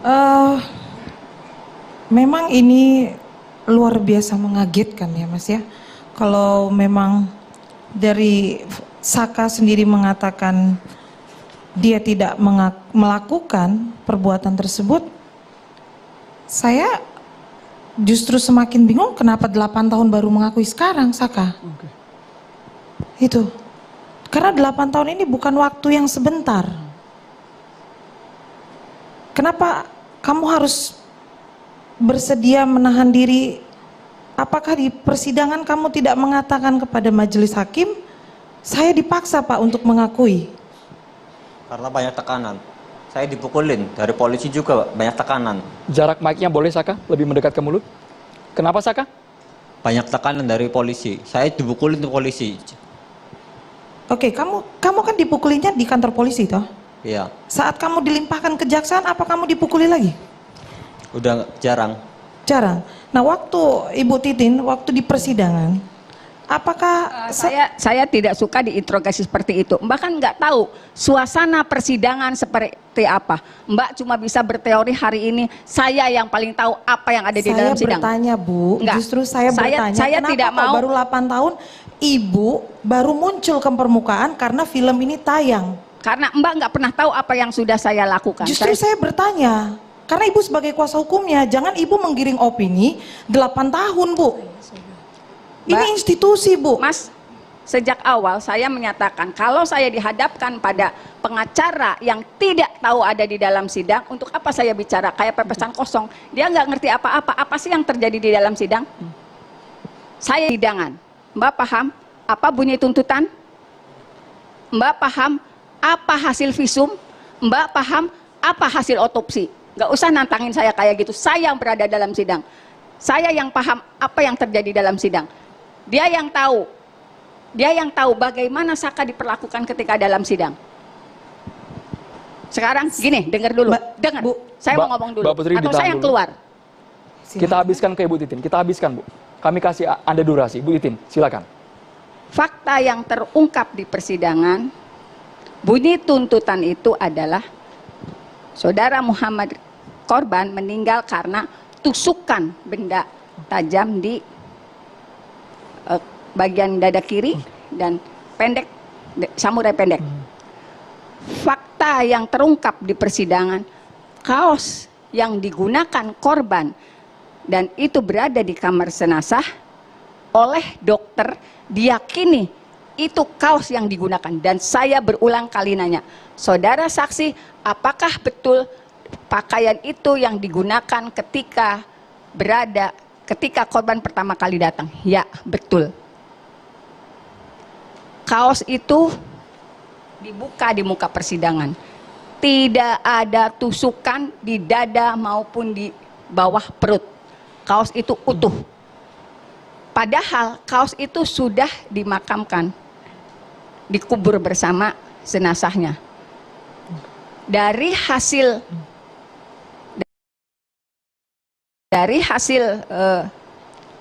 Eh, memang ini luar biasa mengagetkan ya Mas ya. Kalau memang dari Saka sendiri mengatakan dia tidak melakukan perbuatan tersebut, saya justru semakin bingung kenapa 8 tahun baru mengakui sekarang Saka. Itu. Karena 8 tahun ini bukan waktu yang sebentar. Kenapa kamu harus bersedia menahan diri? Apakah di persidangan kamu tidak mengatakan kepada majelis hakim, saya dipaksa Pak untuk mengakui? Karena banyak tekanan. Saya dipukulin, dari polisi juga banyak tekanan. Jarak mic-nya boleh Saka? Lebih mendekat ke mulut. Kenapa Saka? Banyak tekanan dari polisi. Saya dipukulin ke polisi. Oke, kamu kan dipukulinya di kantor polisi toh? Iya. Saat kamu dilimpahkan kejaksaan, apa kamu dipukuli lagi? Udah jarang. Jarang. Nah, waktu Ibu Titin, waktu di persidangan, apakah saya tidak suka diinterogasi seperti itu. Mbak kan nggak tahu suasana persidangan seperti apa. Mbak cuma bisa berteori hari ini. Saya yang paling tahu apa yang ada di dalam sidang. Saya bertanya Bu, Enggak. justru saya bertanya saya kenapa tidak kok mau. baru 8 tahun Ibu baru muncul ke permukaan karena film ini tayang. Karena Mbak nggak pernah tahu apa yang sudah saya lakukan. Justru saya bertanya, karena Ibu sebagai kuasa hukumnya, jangan Ibu menggiring opini 8 tahun Bu. Ini Mbak, institusi Bu. Mas, sejak awal saya menyatakan kalau saya dihadapkan pada pengacara yang tidak tahu ada di dalam sidang, untuk apa saya bicara kayak pepesan kosong? Dia nggak ngerti apa-apa. Apa sih yang terjadi di dalam sidang? Saya sidangan. Mbak paham apa bunyi tuntutan? Mbak paham apa hasil visum? Mbak paham apa hasil otopsi? Nggak usah nantangin saya kayak gitu. Saya yang berada dalam sidang. Saya yang paham apa yang terjadi dalam sidang. Dia yang tahu bagaimana Saka diperlakukan ketika dalam sidang. Sekarang gini, dengar dulu. Dengar. Saya mau ngomong dulu. Atau saya yang keluar. Kita habiskan ke Ibu Titin. Kita habiskan Bu. Kami kasih Anda durasi. Bu Titin, silakan. Fakta yang terungkap di persidangan, bunyi tuntutan itu adalah Saudara Muhammad korban meninggal karena tusukan benda tajam di bagian dada kiri dan pendek, samurai pendek. Fakta yang terungkap di persidangan, kaos yang digunakan korban dan itu berada di kamar jenazah oleh dokter diyakini itu kaos yang digunakan. Dan saya berulang kali nanya, saudara saksi, apakah betul pakaian itu yang digunakan ketika korban pertama kali datang? Ya, betul. Kaos itu dibuka di muka persidangan. Tidak ada tusukan di dada maupun di bawah perut. Kaos itu utuh. Padahal kaos itu sudah dimakamkan, dikubur bersama jenazahnya. Dari hasil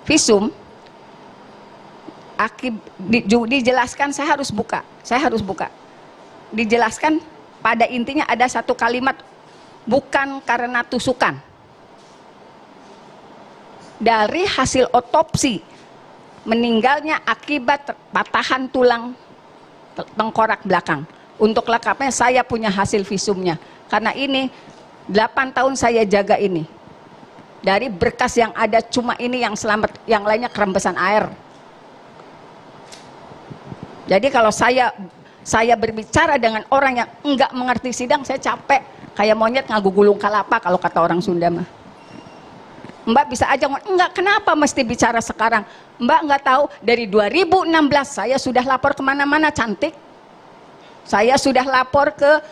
visum, dijelaskan, saya harus buka. Dijelaskan pada intinya ada satu kalimat, bukan karena tusukan. Dari hasil otopsi, meninggalnya akibat patahan tulang tengkorak belakang. Untuk lengkapnya saya punya hasil visumnya. Karena ini 8 tahun saya jaga ini. Dari berkas yang ada cuma ini yang selamat, yang lainnya kerembesan air. Jadi kalau saya berbicara dengan orang yang enggak mengerti sidang, saya capek. Kayak monyet ngagu gulung kalapa kalau kata orang Sunda mah. Mbak bisa aja ngomong, enggak, kenapa mesti bicara sekarang? Mbak nggak tahu, dari 2016 saya sudah lapor kemana-mana, cantik. Saya sudah lapor ke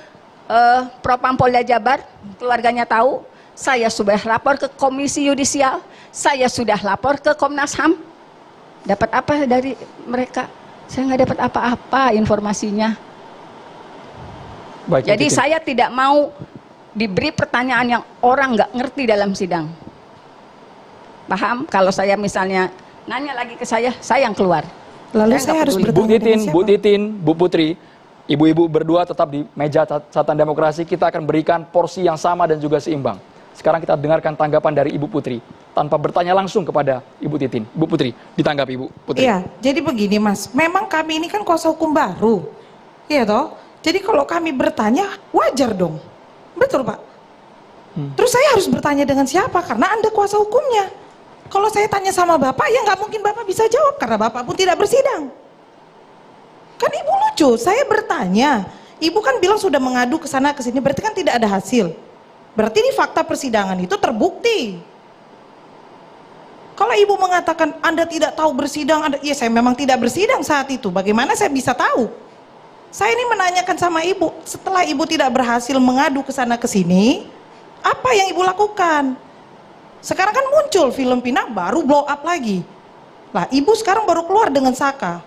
Propam Polda Jabar, keluarganya tahu. Saya sudah lapor ke Komisi Yudisial. Saya sudah lapor ke Komnas HAM. Dapat apa dari mereka? Saya nggak dapat apa-apa informasinya. Baik, jadi saya tidak mau diberi pertanyaan yang orang nggak ngerti dalam sidang. Paham? Kalau saya misalnya nanya lagi ke saya yang keluar. Lalu saya harus Bu Titin, Bu Putri, ibu-ibu berdua tetap di meja catatan demokrasi. Kita akan berikan porsi yang sama dan juga seimbang. Sekarang kita dengarkan tanggapan dari Ibu Putri tanpa bertanya langsung kepada Ibu Titin. Ibu Putri, ditanggapi Ibu Putri. Iya, jadi begini Mas, memang kami ini kan kuasa hukum baru, iya toh. Jadi kalau kami bertanya wajar dong, betul Pak. Terus saya harus bertanya dengan siapa? Karena Anda kuasa hukumnya. Kalau saya tanya sama Bapak, ya nggak mungkin Bapak bisa jawab karena Bapak pun tidak bersidang. Kan Ibu lucu, saya bertanya, Ibu kan bilang sudah mengadu ke sana ke sini, berarti kan tidak ada hasil. Berarti ini fakta persidangan itu terbukti. Kalau Ibu mengatakan Anda tidak tahu bersidang, ya saya memang tidak bersidang saat itu. Bagaimana saya bisa tahu? Saya ini menanyakan sama Ibu, setelah Ibu tidak berhasil mengadu ke sana ke sini, apa yang Ibu lakukan? Sekarang kan muncul film Vina baru blow up lagi. Lah Ibu sekarang baru keluar dengan Saka.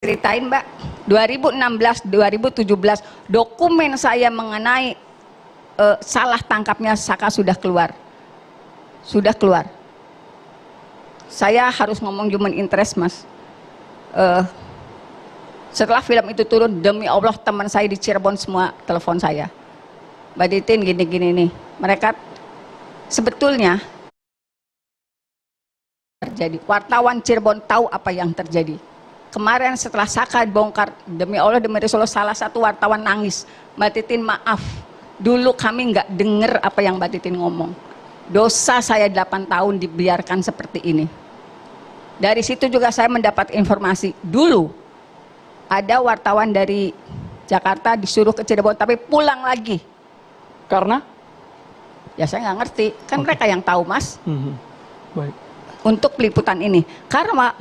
Ceritain Mbak, 2016-2017 dokumen saya mengenai salah tangkapnya Saka sudah keluar. Sudah keluar. Saya harus ngomong human interest Mas. Setelah film itu turun, demi Allah teman saya di Cirebon semua telepon saya. Mbak Titin gini-gini nih. Mereka sebetulnya terjadi. Wartawan Cirebon tahu apa yang terjadi. Kemarin setelah Saka bongkar, demi Allah demi Rasulullah, salah satu wartawan nangis. Mbak Titin maaf, dulu kami nggak dengar apa yang Mbak Titin ngomong. Dosa saya 8 tahun dibiarkan seperti ini. Dari situ juga saya mendapat informasi. Dulu ada wartawan dari Jakarta disuruh ke Cirebon tapi pulang lagi. Karena? Ya saya nggak ngerti, kan mereka yang tahu Mas. Baik. Untuk peliputan ini. Karena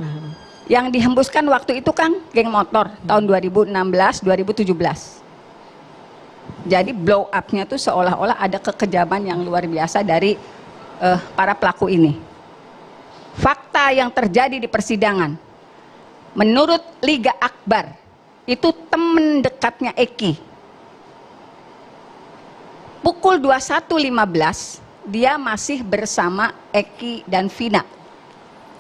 yang dihembuskan waktu itu kan geng motor tahun 2016-2017. Jadi blow up-nya tuh seolah-olah ada kekejaman yang luar biasa dari para pelaku ini. Fakta yang terjadi di persidangan, menurut Liga Akbar, itu teman dekatnya Eki. Pukul 21.15 dia masih bersama Eki dan Vina.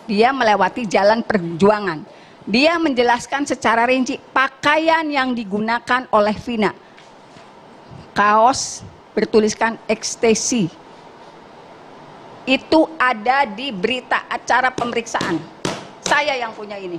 Dia melewati jalan perjuangan. Dia menjelaskan secara rinci pakaian yang digunakan oleh Vina. Kaos bertuliskan ekstasi. Itu ada di berita acara pemeriksaan. Saya yang punya ini.